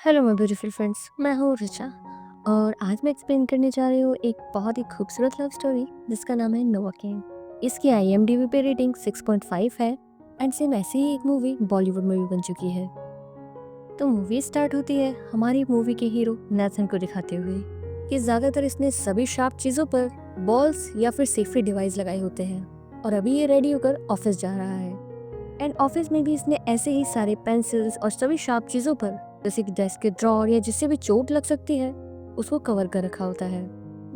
Hello my beautiful friends, मैं हूँ रिचा। और आज मैं एक्सप्लेन करने जा रही हूँ एक बहुत ही खूबसूरत लव स्टोरी जिसका नाम है नोवाकेन। इसकी आईएमडीबी पे रेटिंग 6.5 है एंड सेम ऐसी ही एक मूवी बॉलीवुड में भी बन चुकी है। तो मूवी स्टार्ट होती है हमारी मूवी के हीरो नेथन को दिखाते हुए कि ज़्यादातर इसने सभी शार्प चीज़ों पर बॉल्स या फिर सेफ्टी डिवाइस लगाए होते हैं और अभी ये रेडी होकर ऑफिस जा रहा है। एंड ऑफिस में भी इसने ऐसे ही सारे पेंसिल्स और सभी शार्प चीज़ों पर जैसे कि डेस्क के ड्रॉर या जिससे भी चोट लग सकती है उसको कवर कर रखा होता है।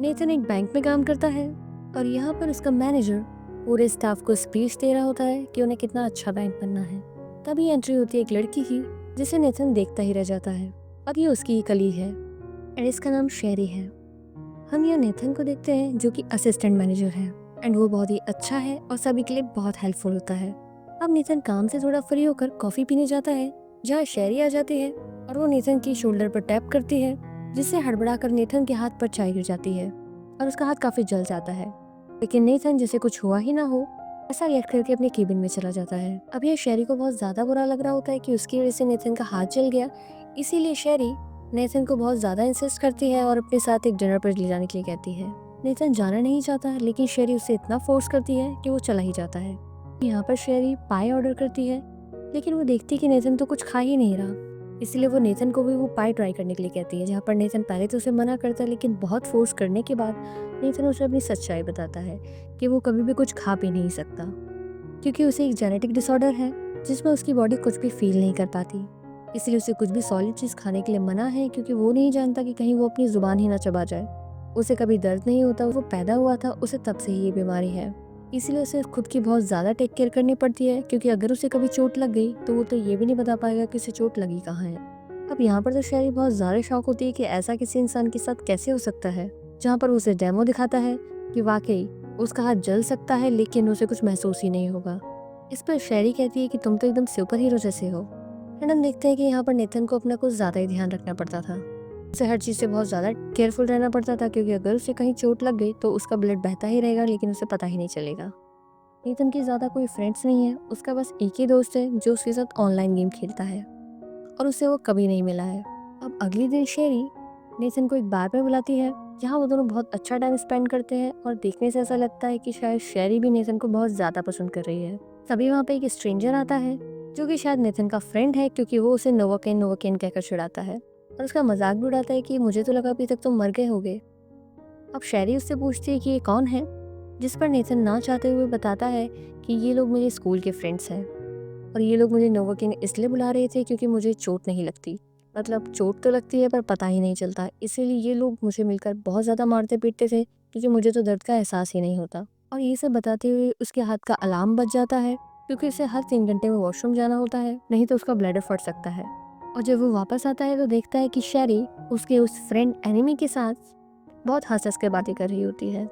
नेथन एक बैंक में काम करता है और यहाँ पर उसका मैनेजर पूरे स्टाफ को स्पीच दे रहा होता है कि उन्हें कितना अच्छा बैंक बनना है। तभी एंट्री होती है एक लड़की की जिसे नेथन देखता ही रह जाता है और ये उसकी ही कलीग है एंड इसका नाम शेरी है। हम यहाँ नेथन को देखते हैं जो कि असिस्टेंट मैनेजर है एंड वो बहुत ही अच्छा है और सभी के लिए बहुत हेल्पफुल होता है। अब नेथन काम से थोड़ा फ्री होकर कॉफी पीने जाता है जहाँ शेरी आ जाती है और वो नेथन की शोल्डर पर टैप करती है जिससे हड़बड़ाकर नेथन के हाथ पर चाय गिर जाती है और उसका हाथ काफी जल जाता है। लेकिन नेथन जैसे कुछ हुआ ही ना हो ऐसा रिएक्ट करके अपने केबिन में चला जाता है। अब यह शेरी को बहुत ज्यादा बुरा लग रहा होता है कि उसकी वजह से नेथन का हाथ जल गया, इसीलिए शेरी नेथन को बहुत ज्यादा इंसिस्ट करती है और अपने साथ एक डिनर पर ले जाने के लिए कहती है। नेथन जाना नहीं चाहता लेकिन शेरी उसे इतना फोर्स करती है कि वो चला ही जाता है। यहाँ पर शेरी पाई ऑर्डर करती है लेकिन वो देखती है कि नेथन तो कुछ खा ही नहीं रहा, इसलिए वो नेथन को भी वो पाई ट्राई करने के लिए कहती है। जहाँ पर नेथन पहले तो उसे मना करता है लेकिन बहुत फोर्स करने के बाद नेथन उसे अपनी सच्चाई बताता है कि वो कभी भी कुछ खा पी नहीं सकता क्योंकि उसे एक जेनेटिक डिसऑर्डर है जिसमें उसकी बॉडी कुछ भी फील नहीं कर पाती, इसलिए उसे कुछ भी सॉलिड चीज़ खाने के लिए मना है क्योंकि वो नहीं जानता कि कहीं वो अपनी ज़ुबान ही ना चबा जाए। उसे कभी दर्द नहीं होता, वो पैदा हुआ था उसे तब से ही ये बीमारी है, इसीलिए उसे खुद की बहुत ज़्यादा टेक केयर करनी पड़ती है क्योंकि अगर उसे कभी चोट लग गई तो वो तो ये भी नहीं बता पाएगा कि उसे चोट लगी कहाँ है। अब यहाँ पर तो शेरी बहुत ज़्यादा शॉक होती है कि ऐसा किसी इंसान के साथ कैसे हो सकता है, जहाँ पर उसे डेमो दिखाता है कि वाकई उसका हाथ जल सकता है लेकिन उसे कुछ महसूस ही नहीं होगा। इस पर शेरी कहती है कि तुम तो एकदम सुपर हीरो जैसे हो। एंड हम देखते हैं कि यहाँ पर नेथन को अपना कुछ ज़्यादा ही ध्यान रखना पड़ता था, उसे हर चीज़ से बहुत ज़्यादा केयरफुल रहना पड़ता था क्योंकि अगर उसे कहीं चोट लग गई तो उसका ब्लड बहता ही रहेगा लेकिन उसे पता ही नहीं चलेगा। नेथन की ज़्यादा कोई फ्रेंड्स नहीं है, उसका बस एक ही दोस्त है जो उसके साथ ऑनलाइन गेम खेलता है और उससे वो कभी नहीं मिला है। अब अगले दिन शेरी नेथन को एक बार पे बुलाती है जहाँ वो दोनों बहुत अच्छा टाइम स्पेंड करते हैं और देखने से ऐसा लगता है कि शायद शेरी भी नेथन को बहुत ज़्यादा पसंद कर रही है। तभी वहाँ पे एक स्ट्रेंजर आता है जो कि शायद नेथन का फ्रेंड है क्योंकि वो उसे नोवाकेन नोवाकेन कहकर चिढ़ाता है और उसका मजाक भी उड़ाता है कि मुझे तो लगा अभी तक तुम मर गए होगे। अब शेरी उससे पूछती है कि ये कौन है, जिस पर नेथन ना चाहते हुए बताता है कि ये लोग मेरे स्कूल के फ्रेंड्स हैं और ये लोग मुझे नोवाकेन इसलिए बुला रहे थे क्योंकि मुझे चोट नहीं लगती, मतलब चोट तो लगती है पर पता ही नहीं चलता, इसीलिए ये लोग मुझे मिलकर बहुत ज़्यादा मारते पीटते थे क्योंकि मुझे तो दर्द का एहसास ही नहीं होता। और ये सब बताते हुए उसके हाथ का अलार्म बज जाता है क्योंकि उसे हर 3 घंटे में वॉशरूम जाना होता है, नहीं तो उसका ब्लैडर फट सकता है। और जब वो वापस आता है तो देखता है कि शेरी उसके उस फ्रेंड एनिमी के साथ बहुत हंस हंस कर बातें कर रही होती है,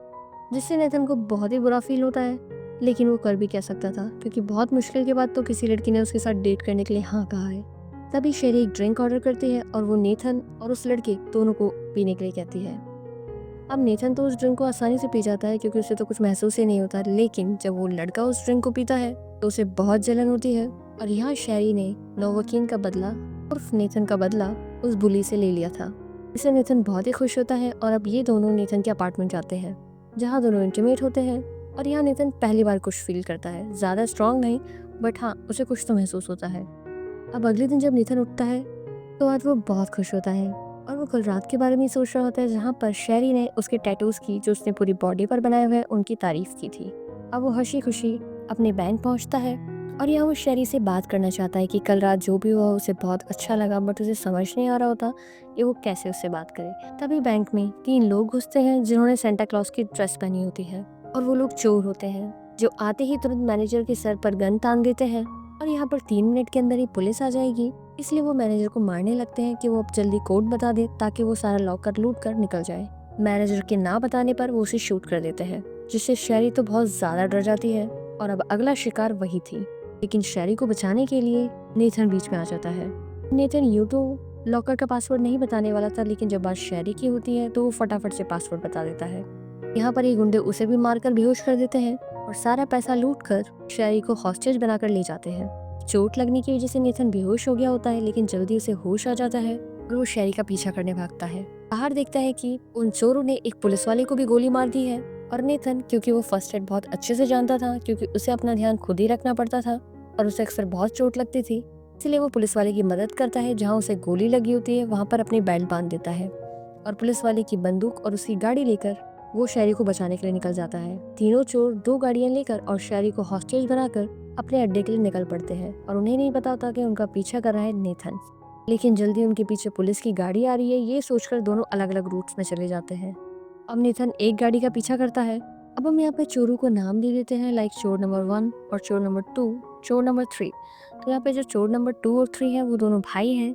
जिससे नेथन को बहुत ही बुरा फील होता है लेकिन वो कर भी क्या सकता था क्योंकि बहुत मुश्किल के बाद तो किसी लड़की ने उसके साथ डेट करने के लिए हाँ कहा है। तभी शेरी एक ड्रिंक ऑर्डर करती है और वो नेथन और उस लड़के दोनों को पीने के लिए कहती है। अब नेथन तो उस ड्रिंक को आसानी से पी जाता है क्योंकि उसे तो कुछ महसूस ही नहीं होता, लेकिन जब वो लड़का उस ड्रिंक को पीता है तो उसे बहुत जलन होती है और यहाँ शेरी ने नोवाकेन का बदला उर्फ नेथन का बदला उस बुली से ले लिया था। इससे नेथन बहुत ही खुश होता है और अब ये दोनों नेथन के अपार्टमेंट जाते हैं जहाँ दोनों इंटीमेट होते हैं और यहाँ नेथन पहली बार कुछ फील करता है, ज़्यादा स्ट्रॉन्ग नहीं बट हाँ उसे कुछ तो महसूस होता है। अब अगले दिन जब नेथन उठता है तो आज वो बहुत खुश होता है और वो कल रात के बारे में ही सोच रहा होता है जहाँ पर शेरी ने उसके टैटूज की जो उसने पूरी बॉडी पर बनाए हुए हैं उनकी तारीफ की थी। अब वो हंसी खुशी अपने बैंक पहुँचता है और यहाँ वो शेरी से बात करना चाहता है कि कल रात जो भी हुआ उसे बहुत अच्छा लगा बट उसे समझ नहीं आ रहा होता कि वो कैसे उससे बात करे। तभी बैंक में 3 लोग घुसते हैं जिन्होंने सेंटा क्लॉज की ड्रेस पहनी होती है और वो लोग चोर होते हैं जो आते ही तुरंत मैनेजर के सर पर गन तान देते हैं और यहाँ पर 3 मिनट के अंदर ही पुलिस आ जाएगी, इसलिए वो मैनेजर को मारने लगते हैं कि वो अब जल्दी कोड बता दे ताकि वो सारा लॉकर लूट कर निकल जाए। मैनेजर के ना बताने पर वो उसे शूट कर देते हैं जिससे शेरी तो बहुत ज्यादा डर जाती है और अब अगला शिकार वही थी। लेकिन शेरी को बचाने के लिए नेथन बीच में आ जाता है। नेथन यूं तो लॉकर का पासवर्ड नहीं बताने वाला था लेकिन जब बात शेरी की होती है तो वो फटाफट से पासवर्ड बता देता है। यहाँ पर ये गुंडे उसे भी मारकर बेहोश कर देते हैं और सारा पैसा लूट कर शेरी को हॉस्टेज बनाकर ले जाते हैं। चोट लगने की वजह से नेथन बेहोश हो गया होता है लेकिन जल्दी उसे होश आ जाता है और वो शेरी का पीछा करने भागता है। बाहर देखता है कि उन चोरों ने एक पुलिस वाले को भी गोली मार दी है। और नेथन, क्योंकि वो फर्स्ट एड बहुत अच्छे से जानता था, क्योंकि उसे अपना ध्यान खुद ही रखना पड़ता था और उसे अक्सर बहुत चोट लगती थी, इसलिए वो पुलिस वाले की मदद करता है। जहाँ उसे गोली लगी होती है वहाँ पर अपनी बेल्ट बांध देता है और पुलिस वाले की बंदूक और उसकी गाड़ी लेकर वो शेरी को बचाने के लिए निकल जाता है। तीनों चोर 2 गाड़ियां लेकर और शेरी को हॉस्टेज बनाकर अपने अड्डे के लिए निकल पड़ते हैं और उन्हें नहीं पता होता कि उनका पीछा कर रहा है नेथन। लेकिन जल्दी उनके पीछे पुलिस की गाड़ी आ रही है, ये सोचकर दोनों अलग अलग रूट्स में चले जाते हैं। अब नेथन एक गाड़ी का पीछा करता है। अब हम यहाँ पे चोरों को नाम दे देते हैं, लाइक चोर नंबर 1 और चोर नंबर 2, चोर नंबर 3। तो यहाँ पे जो चोर नंबर 2 और 3 है वो दोनों भाई हैं।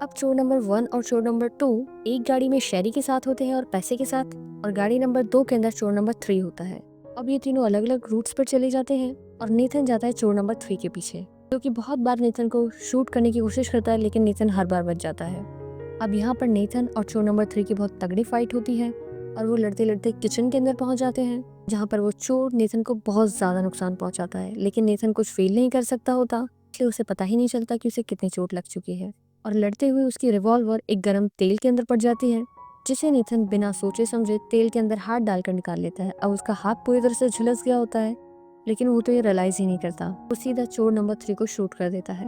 अब चोर नंबर 1 और चोर नंबर 2 एक गाड़ी में शेरी के साथ होते हैं और पैसे के साथ, और गाड़ी नंबर 2 के अंदर चोर नंबर 3 होता है। अब ये तीनों अलग अलग रूट्स पर चले जाते हैं और नेथन जाता है चोर नंबर 3 के पीछे, जो कि बहुत बार नेथन को शूट करने की कोशिश करता है, लेकिन नेथन हर बार बच जाता है। अब यहाँ पर नेथन और चोर नंबर 3 की बहुत तगड़ी फाइट होती है और वो लड़ते लड़ते किचन के अंदर पहुंच जाते हैं, जहाँ पर वो चोर नेथन को बहुत ज्यादा नुकसान पहुंचाता है। लेकिन नेथन कुछ फील नहीं कर सकता होता, इसलिए उसे पता ही नहीं चलता कि उसे कितनी चोट लग चुकी है। और लड़ते हुए उसकी रिवॉल्वर एक गर्म तेल के अंदर पड़ जाती है, जिसे नेथन बिना सोचे समझे तेल के अंदर हाथ डालकर निकाल लेता है। अब उसका हाथ पूरी तरह से झुलस गया होता है, लेकिन वो तो ये रियलाइज ही नहीं करता। वो सीधा चोर नंबर 3 को शूट कर देता है।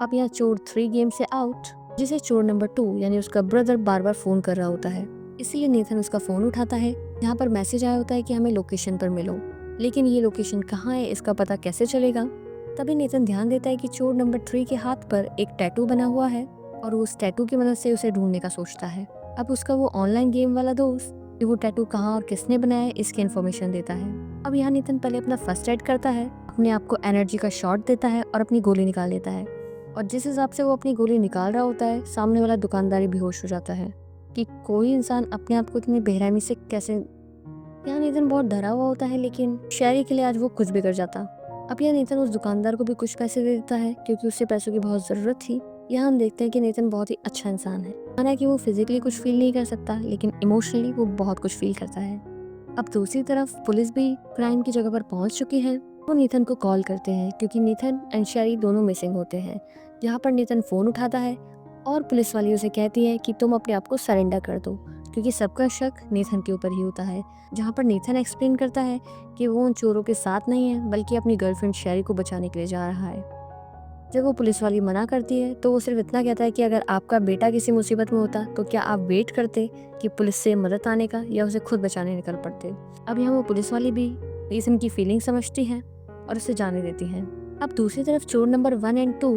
अब यहाँ चोर 3 गेम से आउट, जिसे चोर नंबर 2 यानी उसका ब्रदर बार बार फोन कर रहा होता है, इसलिए नेथन उसका फोन उठाता है। यहाँ पर मैसेज आया होता है कि हमें लोकेशन पर मिलो, लेकिन ये लोकेशन कहाँ है इसका पता कैसे चलेगा। तभी नेथन ध्यान देता है कि चोर नंबर 3 के हाथ पर एक टैटू बना हुआ है और उस टैटू की मदद से उसे ढूंढने का सोचता है। अब उसका वो ऑनलाइन गेम वाला दोस्त कि वो टैटू कहाँ और किसने बनाया है इसकी इन्फॉर्मेशन देता है। अब यहाँ नेथन पहले अपना फर्स्ट एड करता है, अपने आप को एनर्जी का शॉट देता है और अपनी गोली निकाल लेता है। और जिस हिसाब से वो अपनी गोली निकाल रहा होता है, सामने वाला दुकानदार बेहोश हो जाता है कि कोई इंसान अपने आप को इतनी बेरहमी से कैसे। यहाँ नेथन बहुत डरा हुआ होता है, लेकिन शेरी के लिए आज वो कुछ भी कर जाता। अब यह नेथन उस दुकानदार को भी कुछ पैसे दे देता है, क्योंकि उसे पैसों की बहुत ज़रूरत थी। यहाँ हम देखते हैं कि नेथन बहुत ही अच्छा इंसान है। हालांकि वो फिजिकली कुछ फील नहीं कर सकता, लेकिन इमोशनली वो बहुत कुछ फील करता है। अब दूसरी तरफ पुलिस भी क्राइम की जगह पर पहुंच चुकी है। वो नेथन को कॉल करते हैं, क्योंकि नेथन एंड शेरी दोनों मिसिंग होते हैं। जहाँ पर नेथन फ़ोन उठाता है और पुलिस वाली उसे कहती है कि तुम अपने आप को सरेंडर कर दो, क्योंकि सबका शक नेथन के ऊपर ही होता है। जहाँ पर नेथन एक्सप्लेन करता है कि वो उन चोरों के साथ नहीं है, बल्कि अपनी गर्लफ्रेंड शेरी को बचाने के लिए जा रहा है। जब वो पुलिस वाली मना करती है तो वो सिर्फ इतना कहता है कि अगर आपका बेटा किसी मुसीबत में होता तो क्या आप वेट करते कि पुलिस से मदद आने का, या उसे खुद बचाने निकल पड़ते। अब यहाँ वो पुलिस वाली भी नेथन की फीलिंग समझती है और उसे जाने देती है। अब दूसरी तरफ चोर नंबर 1 एंड 2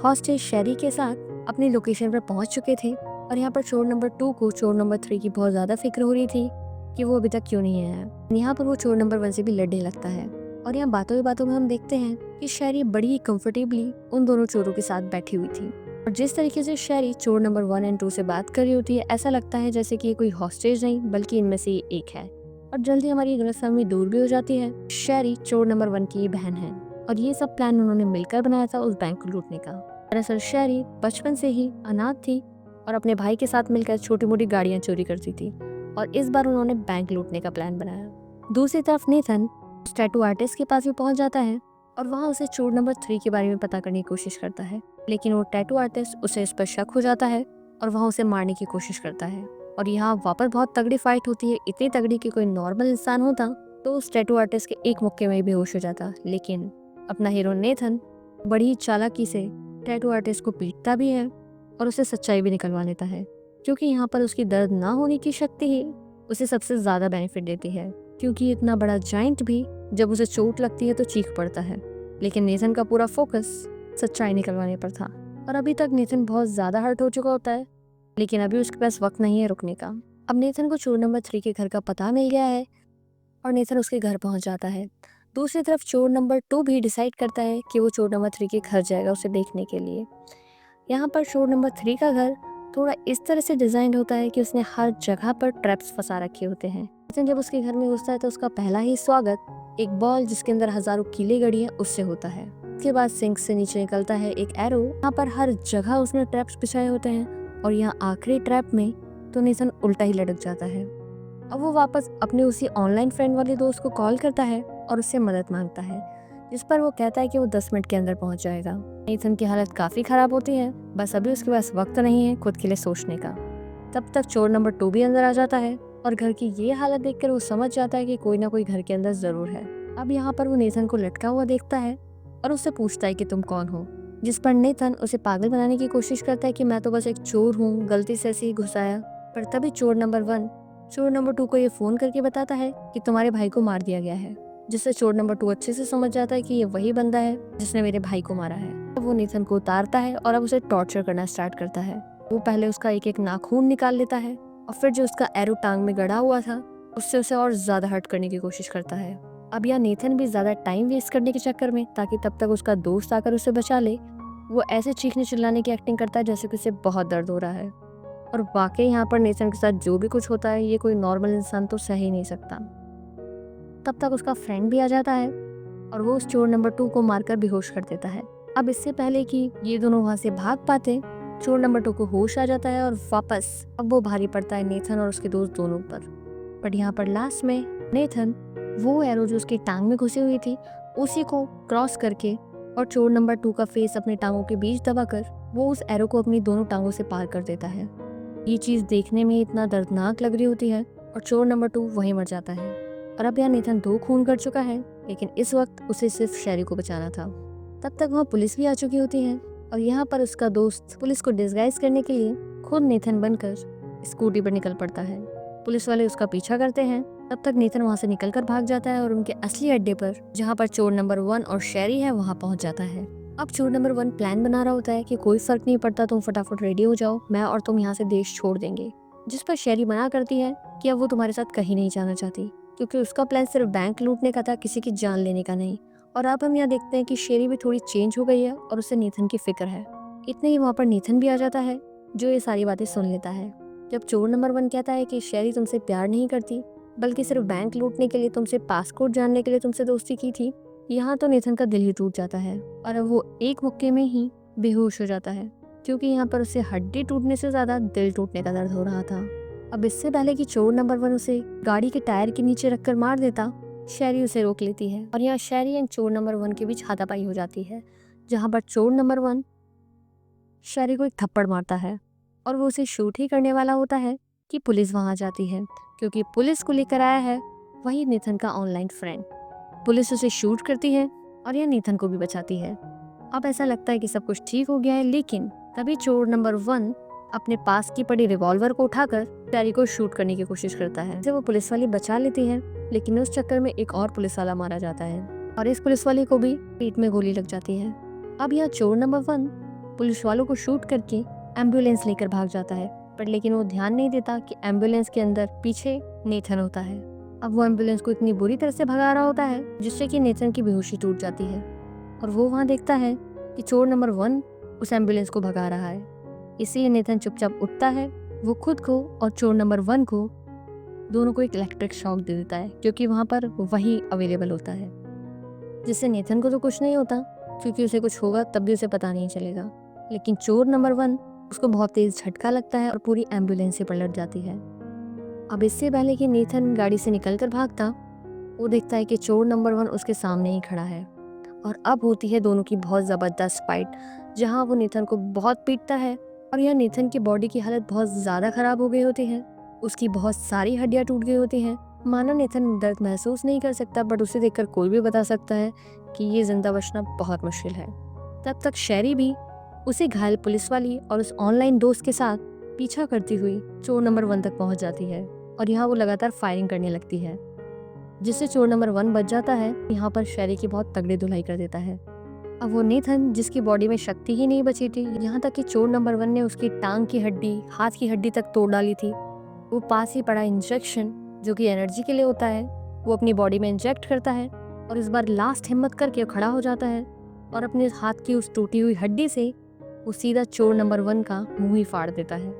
हॉस्टेज शेरी के साथ अपनी लोकेशन पर पहुंच चुके थे, और यहाँ पर चोर नंबर 2 को चोर नंबर 3 की बहुत ज़्यादा फिक्र हो रही थी कि वो अभी तक क्यों नहीं आया। यहाँ पर वो चोर नंबर 1 से भी लड़ने लगता है, और यहाँ बातों ही बातों में हम देखते हैं कि शेरी बड़ी ही कंफर्टेबली उन दोनों चोरों के साथ बैठी हुई थी। और जिस तरीके से शेरी चोर नंबर 1 एंड 2 से बात कर रही होती है, ऐसा लगता है जैसे कि ये कोई हॉस्टेज नहीं बल्कि इनमें से ही एक है। और जल्दी हमारी गलतफहमी दूर भी हो जाती है। शेरी चोर नंबर 1 की बहन है, और ये सब प्लान उन्होंने मिलकर बनाया था उस बैंक को लूटने का। दरअसल शेरी बचपन से ही अनाथ थी और अपने भाई के साथ मिलकर छोटी मोटी गाड़ियां चोरी करती थी, और इस बार उन्होंने बैंक लूटने का प्लान बनाया। दूसरी तरफ नेथन उस टैटू आर्टिस्ट के पास भी पहुंच जाता है और वहां उसे चोर नंबर 3 के बारे में पता करने की कोशिश करता है, लेकिन वो टैटू आर्टिस्ट उसे इस पर शक हो जाता है और वहां उसे मारने की कोशिश करता है। और यहाँ वापस बहुत तगड़ी फाइट होती है, इतनी तगड़ी कि कोई नॉर्मल इंसान होता तो उस टैटू आर्टिस्ट के एक मुक्के में ही बेहोश हो जाता। लेकिन अपना हीरो नेथन बड़ी ही चालाकी से टैटू आर्टिस्ट को पीटता भी है और उसे सच्चाई भी निकलवा लेता है, क्योंकि यहाँ पर उसकी दर्द ना होने की शक्ति ही उसे सबसे ज़्यादा बेनिफिट देती है। क्योंकि इतना बड़ा जाइंट भी जब उसे चोट लगती है तो चीख पड़ता है, लेकिन नेथन का पूरा फोकस सच्चाई निकलवाने पर था। और अभी तक नेथन बहुत ज़्यादा हर्ट हो चुका होता है, लेकिन अभी उसके पास वक्त नहीं है रुकने का। अब नेथन को चोर नंबर 3 के घर का पता मिल गया है और नेथन उसके घर पहुंच जाता है। दूसरी तरफ चोर नंबर 2 भी डिसाइड करता है कि वो चोर नंबर 3 के घर जाएगा उसे देखने के लिए। यहाँ पर चोर नंबर 3 का घर थोड़ा इस तरह से डिजाइन होता है कि उसने हर जगह पर ट्रैप्स फंसा रखे होते हैं। लेकिन जब उसके घर में घुसता है तो उसका पहला ही स्वागत एक बॉल जिसके अंदर हजारों कीले गड़ी है उससे होता है। उसके बाद सिंक से नीचे निकलता है एक एरो। यहाँ पर हर जगह उसने ट्रैप्स बिछाए होते हैं, और यहाँ आखिरी ट्रैप में तो नेथन उल्टा ही लटक जाता है। अब वो वापस अपने उसी ऑनलाइन फ्रेंड वाले दोस्त को कॉल करता है और उससे मदद मांगता है, जिस पर वो कहता है कि वो 10 मिनट के अंदर पहुंच जाएगा। नेथन की हालत काफ़ी ख़राब होती है, बस अभी उसके पास वक्त नहीं है खुद के लिए सोचने का। तब तक चोर नंबर 2 भी अंदर आ जाता है और घर की ये हालत देखकर वो समझ जाता है कि कोई ना कोई घर के अंदर ज़रूर है। अब यहाँ पर वो नेथन को लटका हुआ देखता है और उससे पूछता है कि तुम कौन हो, जिस पर नेथन उसे पागल बनाने की कोशिश करता है कि मैं तो बस एक चोर हूँ, गलती से ऐसे ही घुस आया। पर तभी चोर नंबर 1 चोर नंबर 2 को ये फ़ोन करके बताता है कि तुम्हारे भाई को मार दिया गया है, जिससे चोर नंबर 2 अच्छे से समझ जाता है कि ये वही बंदा है जिसने मेरे भाई को मारा है। अब वो नेथन को उतारता है और अब उसे टॉर्चर करना स्टार्ट करता है। वो पहले उसका एक एक नाखून निकाल लेता है और फिर जो उसका एरो टांग में गड़ा हुआ था उससे उसे और ज्यादा हर्ट करने की कोशिश करता है। अब यहाँ नेथन भी ज्यादा टाइम वेस्ट करने के चक्कर में, ताकि तब तक उसका दोस्त आकर उसे बचा ले, वो ऐसे चीखने चिल्लाने की एक्टिंग करता है जैसे कि उसे बहुत दर्द हो रहा है। और वाकई यहाँ पर नेथन के साथ जो भी कुछ होता है ये कोई नॉर्मल इंसान तो सह ही नहीं सकता। तब तक उसका फ्रेंड भी आ जाता है और वो उस चोर नंबर 2 को मारकर बेहोश कर देता है। अब इससे पहले कि ये दोनों वहाँ से भाग पाते, चोर नंबर 2 को होश आ जाता है और वापस अब वो भारी पड़ता है नेथन और उसके दोस्त दोनों पर। बट यहाँ पर लास्ट में नेथन वो एरो जो उसकी टांग में घुसी हुई थी उसी को क्रॉस करके और चोर नंबर 2 का फेस अपने टांगों के बीच दबाकर वो उस एरो को अपनी दोनों टांगों से पार कर देता है। ये चीज़ देखने में इतना दर्दनाक लग रही होती है और चोर नंबर 2 वहीं मर जाता है। और अब यहाँ नेथन 2 खून कर चुका है, लेकिन इस वक्त उसे सिर्फ शेरी को बचाना था। तब तक वहाँ पुलिस भी आ चुकी होती है और यहाँ पर उसका दोस्त पुलिस को डिस्गाइज करने के लिए खुद नेथन बनकर स्कूटी पर निकल पड़ता है। पुलिस वाले उसका पीछा करते हैं। तब तक नेथन वहाँ से निकलकर भाग जाता है और उनके असली अड्डे पर, जहाँ पर चोर नंबर 1 और शेरी है, वहाँ पहुँच जाता है। अब चोर नंबर 1 प्लान बना रहा होता है कि कोई फर्क नहीं पड़ता, तुम फटाफट रेडी हो जाओ, मैं और तुम यहाँ से देश छोड़ देंगे। जिस पर शेरी मना करती है कि अब वो तुम्हारे साथ कहीं नहीं जाना चाहती, क्योंकि उसका प्लान सिर्फ बैंक लूटने का था, किसी की जान लेने का नहीं। और अब हम यहाँ देखते हैं कि शेरी भी थोड़ी चेंज हो गई है और उसे नेथन की फिक्र है। इतने ही वहाँ पर नेथन भी आ जाता है जो ये सारी बातें सुन लेता है। जब चोर नंबर 1 कहता है कि शेरी तुमसे प्यार नहीं करती, बल्कि सिर्फ बैंक लूटने के लिए तुमसे पासपोर्ट जानने के लिए तुमसे दोस्ती की थी, यहाँ तो नेथन का दिल ही टूट जाता है और अब वो एक मुक्के में ही बेहोश हो जाता है, क्योंकि यहाँ पर उसे हड्डी टूटने से ज्यादा दिल टूटने का दर्द हो रहा था। अब इससे पहले कि चोर नंबर 1 उसे गाड़ी के टायर के नीचे रखकर मार देता, शेरी उसे रोक लेती है और यहाँ शेरी एंड चोर नंबर 1 के बीच हाथापाई हो जाती है, जहाँ पर चोर नंबर 1 शेरी को एक थप्पड़ मारता है और वो उसे शूट ही करने वाला होता है कि पुलिस वहाँ जाती है, क्योंकि पुलिस को लेकर आया है वही नेथन का ऑनलाइन फ्रेंड। पुलिस उसे शूट करती है और यह नेथन को भी बचाती है। अब ऐसा लगता है कि सब कुछ ठीक हो गया है, लेकिन तभी चोर नंबर 1 अपने पास की पड़ी रिवॉल्वर को उठाकर शेरी को शूट करने की कोशिश करता है। वो पुलिस वाली बचा लेती है, लेकिन उस चक्कर में एक और पुलिस वाला मारा जाता है और इस पुलिस वाले को भी पीठ में गोली लग जाती है। अब यह चोर नंबर 1 पुलिस वालों को शूट करके एम्बुलेंस लेकर भाग जाता है, पर लेकिन वो ध्यान नहीं देता कि एम्बुलेंस के अंदर पीछे नेथन होता है। अब वो एम्बुलेंस को इतनी बुरी तरह से भगा रहा होता है जिससे कि नेथन की बेहोशी टूट जाती है और वो वहाँ देखता है कि चोर नंबर 1 उस एम्बुलेंस को भगा रहा है। इसीलिए नेथन चुपचाप उठता है, वो खुद को और चोर नंबर 1 को दोनों को एक इलेक्ट्रिक शॉक दे देता है, क्योंकि वहाँ पर वही अवेलेबल होता है, जिससे नेथन को तो कुछ नहीं होता, क्योंकि उसे कुछ होगा तब भी उसे पता नहीं चलेगा, लेकिन चोर नंबर 1 उसको बहुत तेज झटका लगता है और पूरी एम्बुलेंस से पलट जाती है। अब इससे पहले कि नेथन गाड़ी से निकलकर भागता, वो देखता है कि चोर नंबर 1 उसके सामने ही खड़ा है और अब होती है दोनों की बहुत ज़बरदस्त फाइट, जहाँ वो नेथन को बहुत पीटता है और यह नेथन की बॉडी की हालत बहुत ज़्यादा ख़राब हो गई होती है। उसकी बहुत सारी हड्डियाँ टूट गई होती हैं। मानो नेथन दर्द महसूस नहीं कर सकता, बट उसे देखकर कोई भी बता सकता है कि ये जिंदा बचना बहुत मुश्किल है। तब तक शेरी भी उसे घायल पुलिस वाली और उस ऑनलाइन दोस्त के साथ पीछा करती हुई चोर नंबर 1 तक पहुंच जाती है और यहाँ वो लगातार फायरिंग करने लगती है, जिससे चोर नंबर 1 बच जाता है। यहाँ पर शेरी की बहुत तगड़ी धुलाई कर देता है। अब वो नेथन, जिसकी बॉडी में शक्ति ही नहीं बची थी, यहाँ तक कि चोर नंबर 1 ने उसकी टांग की हड्डी, हाथ की हड्डी तक तोड़ डाली थी, वो पास ही पड़ा इंजेक्शन जो कि एनर्जी के लिए होता है वो अपनी बॉडी में इंजेक्ट करता है और इस बार लास्ट हिम्मत करके खड़ा हो जाता है और अपने हाथ की उस टूटी हुई हड्डी से वो सीधा चोर नंबर 1 का मुंह ही फाड़ देता है।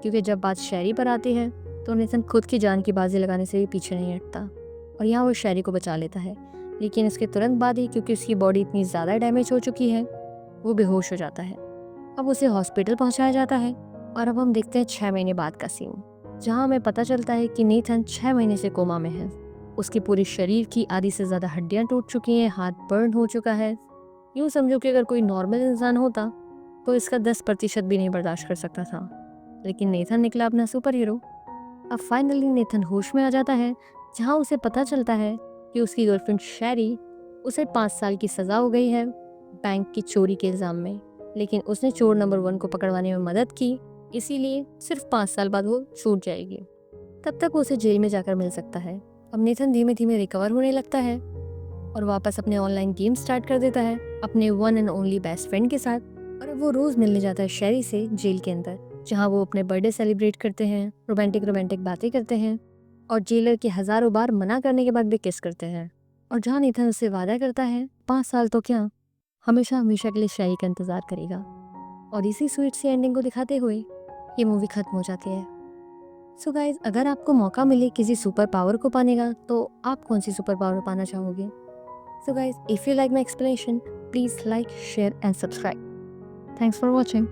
क्योंकि जब बात शेरी पर आती है तो नेथन खुद की जान की बाजी लगाने से भी पीछे नहीं हटता और यहाँ वो शेरी को बचा लेता है, लेकिन इसके तुरंत बाद ही, क्योंकि उसकी बॉडी इतनी ज़्यादा डैमेज हो चुकी है, वो बेहोश हो जाता है। अब उसे हॉस्पिटल पहुँचाया जाता है और अब हम देखते हैं 6 महीने बाद का सीन, जहाँ हमें पता चलता है कि नेथन 6 महीने से कोमा में है उसके पूरे शरीर की आधी से ज़्यादा हड्डियाँ टूट चुकी हैं, हाथ बर्न हो चुका है। यूँ समझो कि अगर कोई नॉर्मल इंसान होता तो इसका 10% भी नहीं बर्दाश्त कर सकता था, लेकिन नेथन निकला अपना सुपर हीरो। अब फाइनली नेथन होश में आ जाता है, जहाँ उसे पता चलता है कि उसकी गर्लफ्रेंड शैरी, उसे 5 साल की सज़ा हो गई है बैंक की चोरी के इल्ज़ाम में। लेकिन उसने चोर नंबर 1 को पकड़वाने में मदद की, इसीलिए सिर्फ 5 साल बाद वो छूट जाएगी। तब तक वो उसे जेल में जाकर मिल सकता है। अब नेथन धीमे धीमे रिकवर होने लगता है और वापस अपने ऑनलाइन गेम स्टार्ट कर देता है अपने one and only best friend के साथ। और अब वो रोज़ मिलने जाता है शैरी से जेल के अंदर, जहाँ वो अपने बर्थडे सेलिब्रेट करते हैं, रोमांटिक बातें करते हैं और जेलर के हज़ारों बार मना करने के बाद भी किस करते हैं। और जहाँ नेथन उससे वादा करता है 5 साल तो क्या, हमेशा हमेशा के लिए शैरी का इंतज़ार करेगा। और इसी स्वीट सी एंडिंग को दिखाते हुए ये मूवी ख़त्म हो जाती है। सो गाइज, अगर आपको मौका मिले किसी सुपर पावर को पाने का, तो आप कौन सी सुपर पावर पाना चाहोगे? So guys, if you like my explanation, please like, share and subscribe. Thanks for watching.